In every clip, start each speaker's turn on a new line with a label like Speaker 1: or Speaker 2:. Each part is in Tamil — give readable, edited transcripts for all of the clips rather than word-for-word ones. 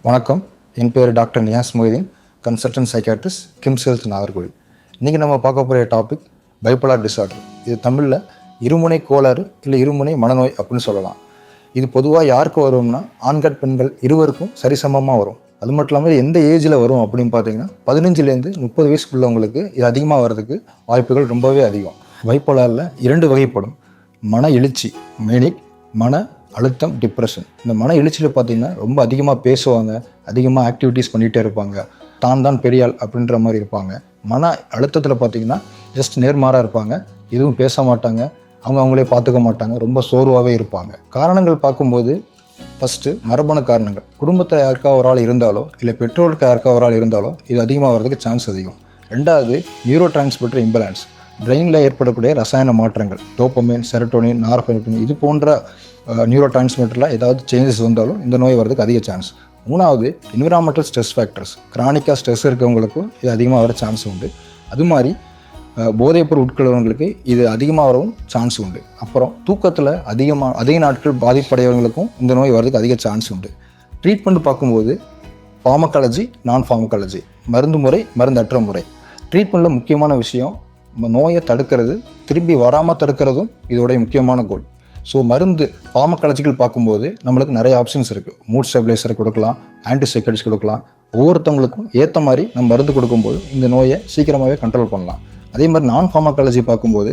Speaker 1: வணக்கம். என் பேர் doctor Niyas Moideen, consultant psychiatrist, KIMS health, Nagercoil. இன்றைக்கி நம்ம பார்க்க போகிற டாபிக் பைப்போலார் டிஸார்டர். இது தமிழில் இருமுனை கோளாறு இல்லை இருமுனை மனநோய் அப்படின்னு சொல்லலாம். இது பொதுவாக யாருக்கு வரும்னா ஆண்கள் பெண்கள் இருவருக்கும் சரிசமமாக வரும். அது மட்டும் இல்லாமல் எந்த ஏஜில் வரும் அப்படின்னு பார்த்தீங்கன்னா 15லேருந்து 30 வயசுக்குள்ளவங்களுக்கு இது அதிகமாக வர்றதுக்கு வாய்ப்புகள் ரொம்பவே அதிகம். பைப்போலாரில் 2 வகைப்படும். மன எழுச்சி மேனிக், மன அழுத்தம் டிப்ரெஷன். இந்த மன எழுச்சியில் பார்த்திங்கன்னா ரொம்ப அதிகமாக பேசுவாங்க, அதிகமாக ஆக்டிவிட்டீஸ் பண்ணிகிட்டே இருப்பாங்க, தான் பெரியாள் அப்படின்ற மாதிரி இருப்பாங்க. மன அழுத்தத்தில் பார்த்திங்கன்னா ஜஸ்ட் நேர்மாறாக இருப்பாங்க, எதுவும் பேச மாட்டாங்க, அவங்களே பார்த்துக்க மாட்டாங்க, ரொம்ப சோர்வாகவே இருப்பாங்க. காரணங்கள் பார்க்கும்போது ஃபஸ்ட்டு மரபணு காரணங்கள். குடும்பத்தில் யாருக்கா ஒரு ஆள் இருந்தாலோ இல்லை பெற்றோருக்கு யாருக்கா ஒரு ஆள் இருந்தாலோ இது அதிகமாக வர்றதுக்கு சான்ஸ் அதிகம். 2வது நியூரோ டிரான்ஸ்மிட்டர் இம்பேலன்ஸ். பிரெயினில் ஏற்படக்கூடிய ரசாயன மாற்றங்கள், டோப்பமைன், செரோட்டோனின், நார்பெனின், இது போன்ற நியூரோ டிரான்ஸ்மிட்டரில் ஏதாவது சேஞ்சஸ் வந்தாலும் இந்த நோய் வரதுக்கு அதிக சான்ஸ். 3வது என்விரான்மெண்டல் ஸ்ட்ரெஸ் ஃபேக்டர்ஸ். கிரானிக்காக ஸ்ட்ரெஸ் இருக்கவங்களுக்கும் இது அதிகமாக வர சான்ஸ் உண்டு. அது மாதிரி போதைப்பொருள் உட்கொள்வங்களுக்கு இது அதிகமாக வரவும் சான்ஸ் உண்டு. அப்புறம் தூக்கத்தில் அதிக நாட்கள் பாதிப்படையவங்களுக்கும் இந்த நோய் வரதுக்கு அதிக சான்ஸ் உண்டு. ட்ரீட்மெண்ட் பார்க்கும்போது ஃபார்மகாலஜி, நான் ஃபார்மகாலஜி, மருந்து முறை, மருந்தற்ற முறை. ட்ரீட்மெண்ட்டில் முக்கியமான விஷயம் நோயை தடுக்கிறது, திரும்பி வராமல் தடுக்கிறதும் இதோடைய முக்கியமான கோல். ஸோ மருந்து ஃபார்மகாலஜிக்கல் பார்க்கும்போது நம்மளுக்கு நிறைய ஆப்ஷன்ஸ் இருக்குது. மூட் ஸ்டெபிலைசர் கொடுக்கலாம், ஆன்டிசைக்கடிக்ஸ் கொடுக்கலாம். ஒவ்வொருத்தவங்களுக்கும் ஏற்ற மாதிரி நம்ம மருந்து கொடுக்கும்போது இந்த நோயை சீக்கிரமாகவே கண்ட்ரோல் பண்ணலாம். அதே மாதிரி நான் ஃபார்மகாலஜி பார்க்கும்போது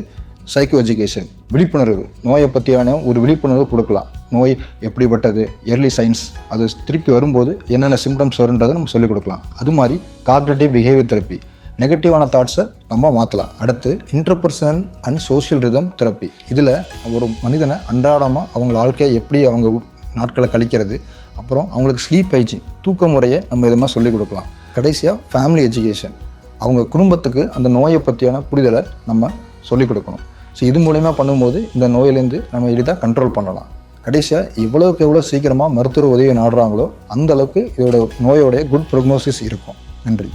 Speaker 1: சைக்கோ எஜுகேஷன், விழிப்புணர்வு, நோயை பற்றியான ஒரு விழிப்புணர்வு கொடுக்கலாம். நோய் எப்படிப்பட்டது, எர்லி சைன்ஸ், அது திருப்பி வரும்போது என்னென்ன சிம்டம்ஸ் வருன்றதை நம்ம சொல்லிக் கொடுக்கலாம். அது மாதிரி காக்னிட்டிவ் பிஹேவியர் தெரப்பி, நெகட்டிவான தாட்ஸை நம்ம மாற்றலாம். அடுத்து interpersonal and social rhythm therapy. இதில் ஒரு மனிதனை அன்றாடமாக அவங்க வாழ்க்கையை எப்படி அவங்க நாட்களை கழிக்கிறது, அப்புறம் அவங்களுக்கு ஸ்லீப் ஹைஜீன், தூக்க முறையை நம்ம இதமாக சொல்லிக் கொடுக்கலாம். கடைசியாக ஃபேமிலி எஜுகேஷன், அவங்க குடும்பத்துக்கு அந்த நோயை பற்றியான புரிதலை நம்ம சொல்லிக் கொடுக்கணும். ஸோ இது மூலயமா பண்ணும்போது இந்த நோயிலேருந்து நம்ம எளிதாக கண்ட்ரோல் பண்ணலாம். கடைசியாக எவ்வளோக்கு எவ்வளோ சீக்கிரமாக மருத்துவ உதவி நாடுறாங்களோ அந்தளவுக்கு இதோட நோயோடைய குட் ப்ரோக்னோசிஸ் இருக்கும். நன்றி.